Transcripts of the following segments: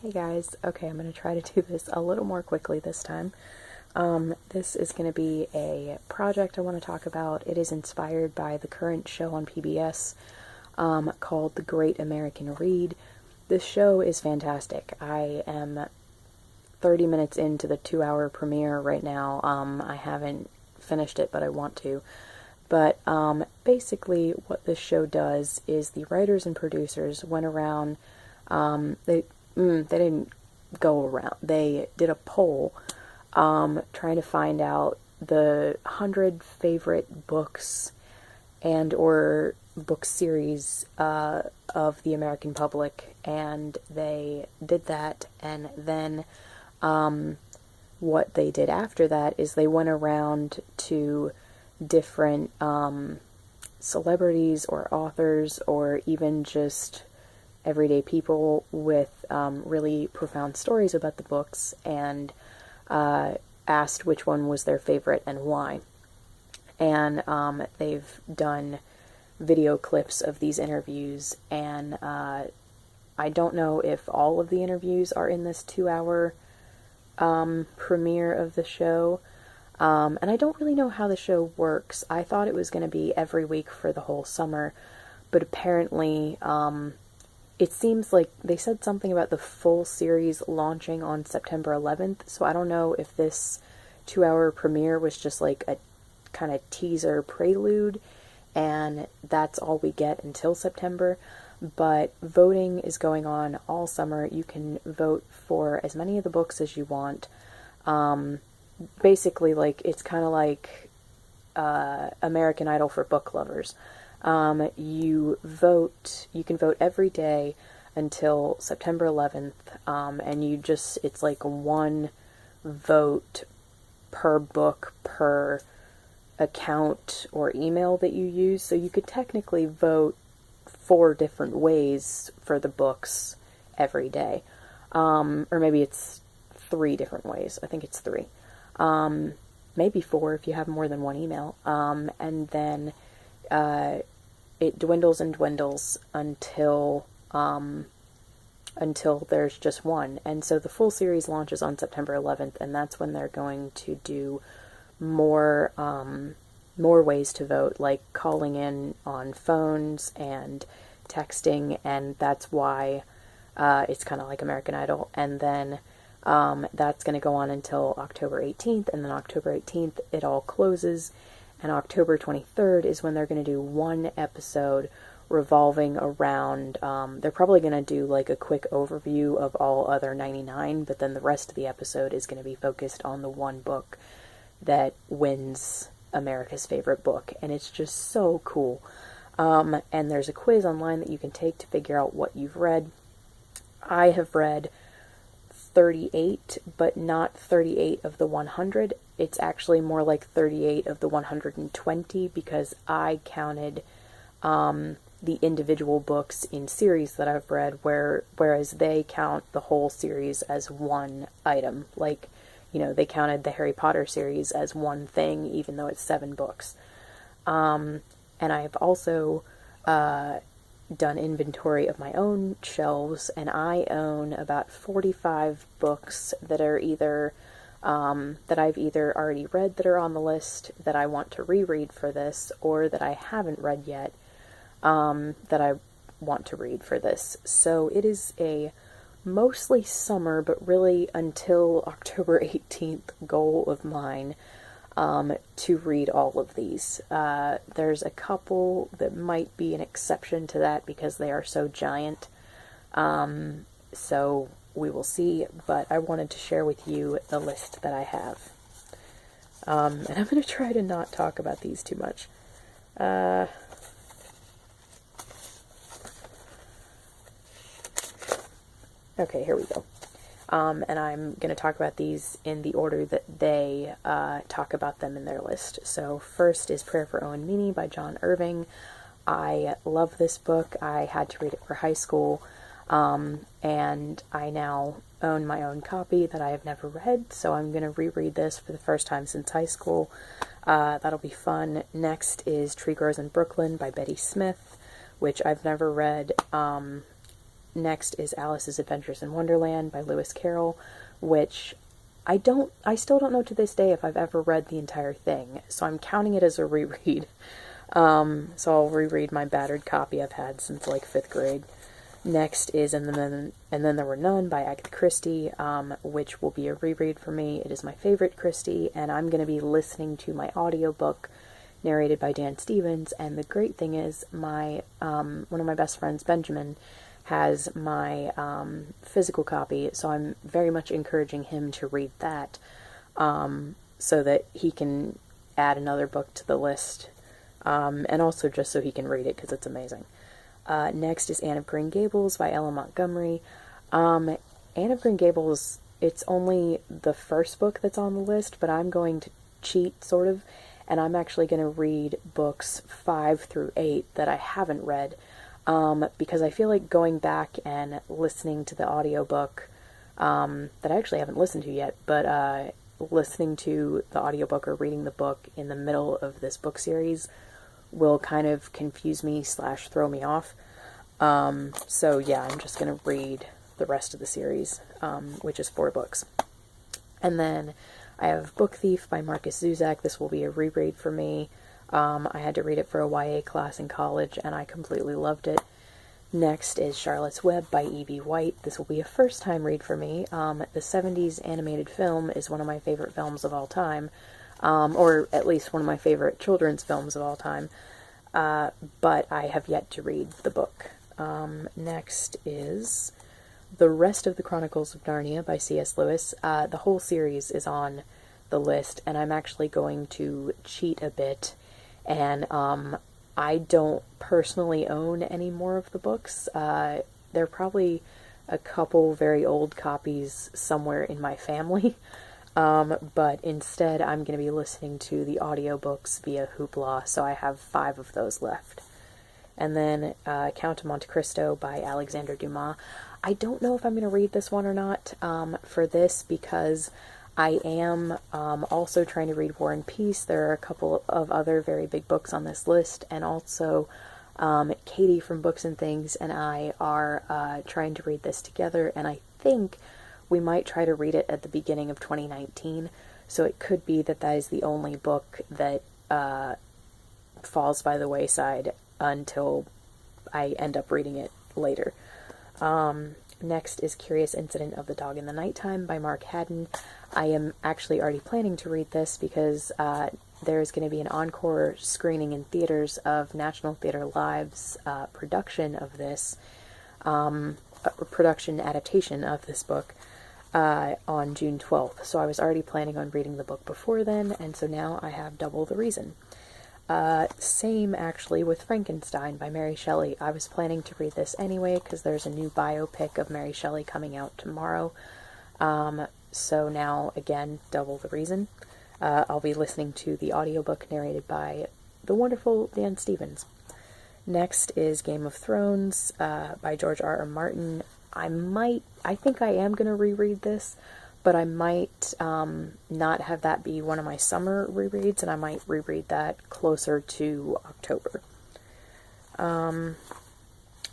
Hey guys, okay, I'm going to try to do this a little more quickly this time. This is going to be a project I want to talk about. It is inspired by the current show on PBS called The Great American Read. This show is fantastic. I am 30 minutes into the 2-hour premiere right now. I haven't finished it, but I want to. But basically what this show does is the writers and producers went around, they didn't go around, they did a poll trying to find out the 100 favorite books and or book series of the American public, and they did that, and then what they did after that is they went around to different celebrities or authors or even just everyday people with really profound stories about the books, and asked which one was their favorite and why. And they've done video clips of these interviews, and I don't know if all of the interviews are in this 2-hour premiere of the show. And I don't really know how the show works. I thought it was going to be every week for the whole summer, but apparently it seems like they said something about the full series launching on September 11th, so I don't know if this 2-hour premiere was just like a kind of teaser prelude, and that's all we get until September. But voting is going on all summer. You can vote for as many of the books as you want. Basically, like, it's kind of like American Idol for book lovers. You can vote every day until September 11th, and it's like one vote per book per account or email that you use, so you could technically vote 4 different ways for the books every day. Or maybe it's 3 different ways. I think it's 3. Maybe 4 if you have more than one email. And then it dwindles and dwindles until there's just one. And so the full series launches on September 11th, and that's when they're going to do more ways to vote, like calling in on phones and texting, and that's why it's kind of like American Idol. And then that's going to go on until October 18th, and then October 18th it all closes, and October 23rd is when they're going to do one episode revolving around, they're probably going to do like a quick overview of all other 99, but then the rest of the episode is going to be focused on the one book that wins America's favorite book, and it's just so cool. And there's a quiz online that you can take to figure out what you've read. I have read 38, but not 38 of the 100. It's actually more like 38 of the 120, because I counted the individual books in series that I've read, whereas they count the whole series as one item. Like, they counted the Harry Potter series as one thing, even though it's 7 books. And I've also done inventory of my own shelves, and I own about 45 books that are either that I've either already read that are on the list that I want to reread for this, or that I haven't read yet that I want to read for this. So it is a mostly summer, but really until October 18th goal of mine to read all of these. There's a couple that might be an exception to that because they are so giant. So we will see, but I wanted to share with you the list that I have. And I'm going to try to not talk about these too much. Okay, here we go. And I'm going to talk about these in the order that they talk about them in their list. So first is Prayer for Owen Meany by John Irving. I love this book. I had to read it for high school, and I now own my own copy that I have never read, so I'm going to reread this for the first time since high school. That'll be fun. Next is Tree Grows in Brooklyn by Betty Smith, which I've never read. Next is Alice's Adventures in Wonderland by Lewis Carroll, which I still don't know to this day if I've ever read the entire thing, so I'm counting it as a reread. So I'll reread my battered copy I've had since like 5th grade. Next is And Then There Were None by Agatha Christie, which will be a reread for me. It is my favorite Christie, and I'm going to be listening to my audiobook narrated by Dan Stevens. And the great thing is one of my best friends, Benjamin, has my physical copy, so I'm very much encouraging him to read that, so that he can add another book to the list, and also just so he can read it, because it's amazing. Next is Anne of Green Gables by Ella Montgomery. Anne of Green Gables, it's only the first book that's on the list, but I'm going to cheat, sort of, and I'm actually going to read books 5 through 8 that I haven't read, because I feel like going back and listening to the audiobook, that I actually haven't listened to yet, but listening to the audiobook or reading the book in the middle of this book series will kind of confuse me / throw me off. So yeah, I'm just going to read the rest of the series, which is 4 books. And then I have Book Thief by Marcus Zuzak. This will be a reread for me. I had to read it for a YA class in college, and I completely loved it. Next is Charlotte's Web by E.B. White. This will be a first-time read for me. The 70s animated film is one of my favorite films of all time, or at least one of my favorite children's films of all time, but I have yet to read the book. Next is The Rest of the Chronicles of Narnia by C.S. Lewis. The whole series is on the list, and I'm actually going to cheat a bit, and I don't personally own any more of the books. There are probably a couple very old copies somewhere in my family, but instead I'm going to be listening to the audiobooks via Hoopla, so I have 5 of those left. And then Count of Monte Cristo by Alexander Dumas. I don't know if I'm going to read this one or not for this, because I am also trying to read War and Peace. There are a couple of other very big books on this list, and also Katie from Books and Things and I are trying to read this together, and I think we might try to read it at the beginning of 2019, so it could be that that is the only book that falls by the wayside until I end up reading it later. Next is Curious Incident of the Dog in the Nighttime by Mark Haddon. I am actually already planning to read this because there's going to be an encore screening in theaters of National Theatre Live's production of this, production adaptation of this book on June 12th. So I was already planning on reading the book before then, and so now I have double the reason. Same actually with Frankenstein by Mary Shelley. I was planning to read this anyway because there's a new biopic of Mary Shelley coming out tomorrow. So now, again, double the reason. I'll be listening to the audiobook narrated by the wonderful Dan Stevens. Next is Game of Thrones by George R.R. Martin. I think I am going to reread this, but I might not have that be one of my summer rereads, and I might reread that closer to October.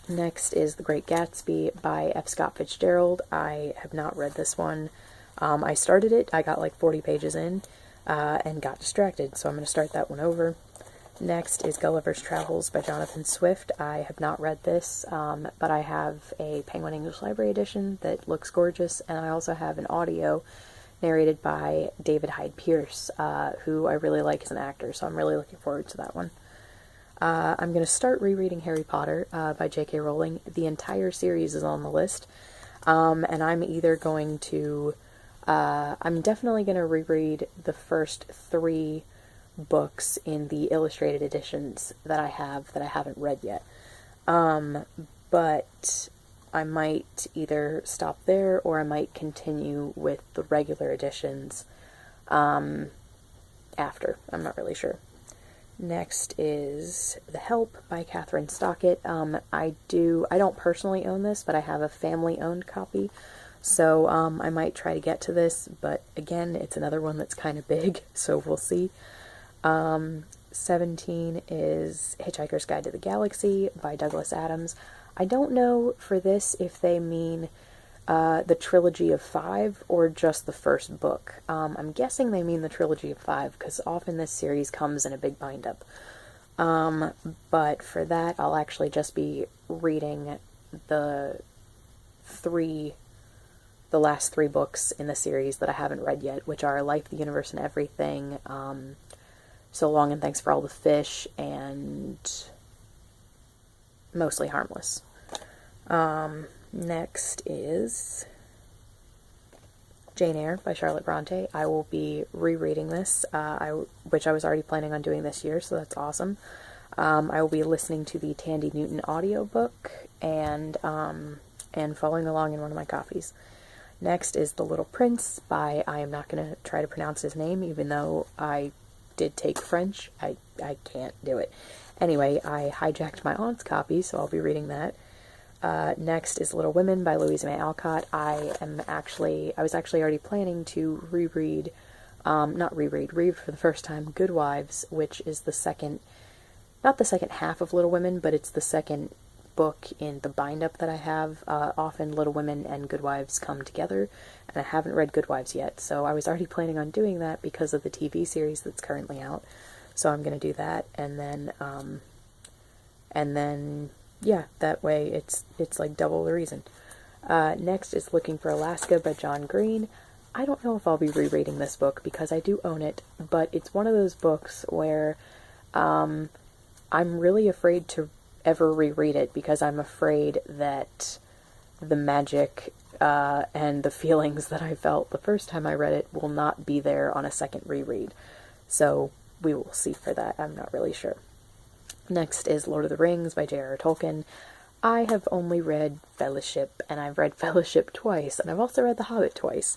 Next is The Great Gatsby by F. Scott Fitzgerald. I have not read this one. I started it, I got like 40 pages in, and got distracted, so I'm going to start that one over. Next is Gulliver's Travels by Jonathan Swift. I have not read this, but I have a Penguin English Library edition that looks gorgeous, and I also have an audio narrated by David Hyde Pierce, who I really like as an actor, so I'm really looking forward to that one. I'm going to start rereading Harry Potter by J.K. Rowling. The entire series is on the list, and I'm either going to... I'm definitely going to reread the first 3 books in the illustrated editions that I haven't read yet. But I might either stop there or I might continue with the regular editions after. I'm not really sure. Next is The Help by Catherine Stockett. I don't personally own this, but I have a family-owned copy, so I might try to get to this, but again, it's another one that's kind of big, so we'll see. 17 is Hitchhiker's Guide to the Galaxy by Douglas Adams. I don't know for this if they mean the trilogy of 5 or just the first book. I'm guessing they mean the trilogy of 5 because often this series comes in a big bind-up. But for that, I'll actually just be reading the last 3 books in the series that I haven't read yet, which are Life, the Universe, and Everything, So Long and Thanks for All the Fish, and Mostly Harmless. Next is Jane Eyre by Charlotte Bronte. I will be rereading this, which I was already planning on doing this year, so that's awesome. I will be listening to the Tandy Newton audiobook and following along in one of my copies. Next is The Little Prince by, I am not going to try to pronounce his name, even though I did take French. I can't do it. Anyway, I hijacked my aunt's copy, so I'll be reading that. Next is Little Women by Louisa May Alcott. I was actually already planning to read for the first time Good Wives, which is not the second half of Little Women, but it's the second book in the bind-up that I have. Often Little Women and Good Wives come together, and I haven't read Good Wives yet, so I was already planning on doing that because of the TV series that's currently out. So I'm going to do that, and then yeah, that way it's like double the reason. Next is Looking for Alaska by John Green. I don't know if I'll be rereading this book because I do own it, but it's one of those books where I'm really afraid to ever reread it because I'm afraid that the magic and the feelings that I felt the first time I read it will not be there on a second reread. So we will see for that. I'm not really sure. Next is Lord of the Rings by J.R.R. Tolkien. I have only read Fellowship, and I've read Fellowship twice, and I've also read The Hobbit twice.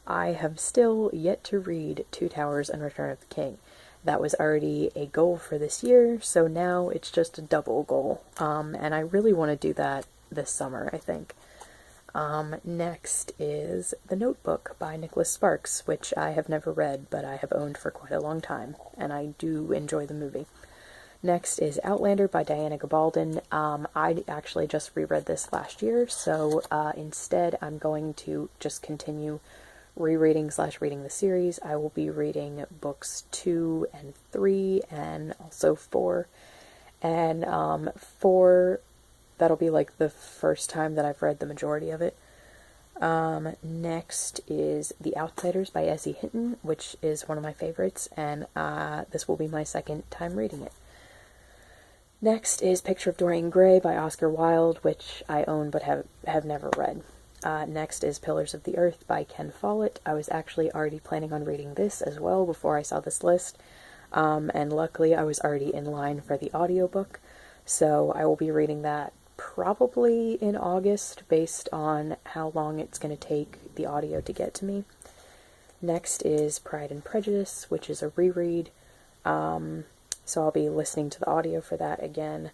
I have still yet to read Two Towers and Return of the King. That was already a goal for this year, so now it's just a double goal. And I really want to do that this summer, I think. Next is The Notebook by Nicholas Sparks, which I have never read, but I have owned for quite a long time, and I do enjoy the movie. Next is Outlander by Diana Gabaldon. I actually just reread this last year, so instead I'm going to just continue rereading/reading the series. I will be reading books 2 and 3 and also 4. And 4, that'll be like the first time that I've read the majority of it. Next is The Outsiders by S.E. Hinton, which is one of my favorites, and this will be my second time reading it. Next is Picture of Dorian Gray by Oscar Wilde, which I own but have never read. Next is Pillars of the Earth by Ken Follett. I was actually already planning on reading this as well before I saw this list, and luckily I was already in line for the audiobook, so I will be reading that probably in August based on how long it's going to take the audio to get to me. Next is Pride and Prejudice, which is a reread, so I'll be listening to the audio for that again.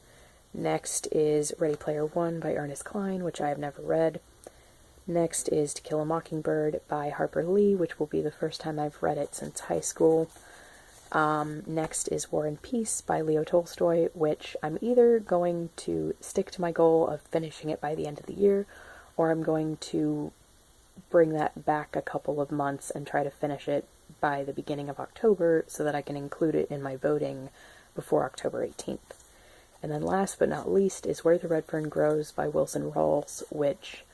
Next is Ready Player One by Ernest Cline, which I have never read. Next is To Kill a Mockingbird by Harper Lee, which will be the first time I've read it since high school. Next is War and Peace by Leo Tolstoy, which I'm either going to stick to my goal of finishing it by the end of the year, or I'm going to bring that back a couple of months and try to finish it by the beginning of October so that I can include it in my voting before October 18th. And then last but not least is Where the Red Fern Grows by Wilson Rawls, which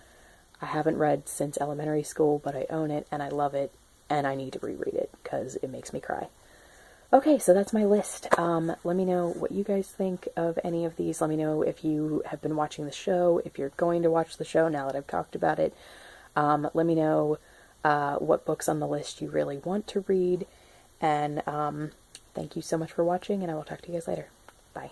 I haven't read since elementary school, but I own it and I love it, and I need to reread it because it makes me cry. Okay, so that's my list. Let me know what you guys think of any of these. Let me know if you have been watching the show, if you're going to watch the show now that I've talked about it. Let me know what books on the list you really want to read. And thank you so much for watching, and I will talk to you guys later. Bye.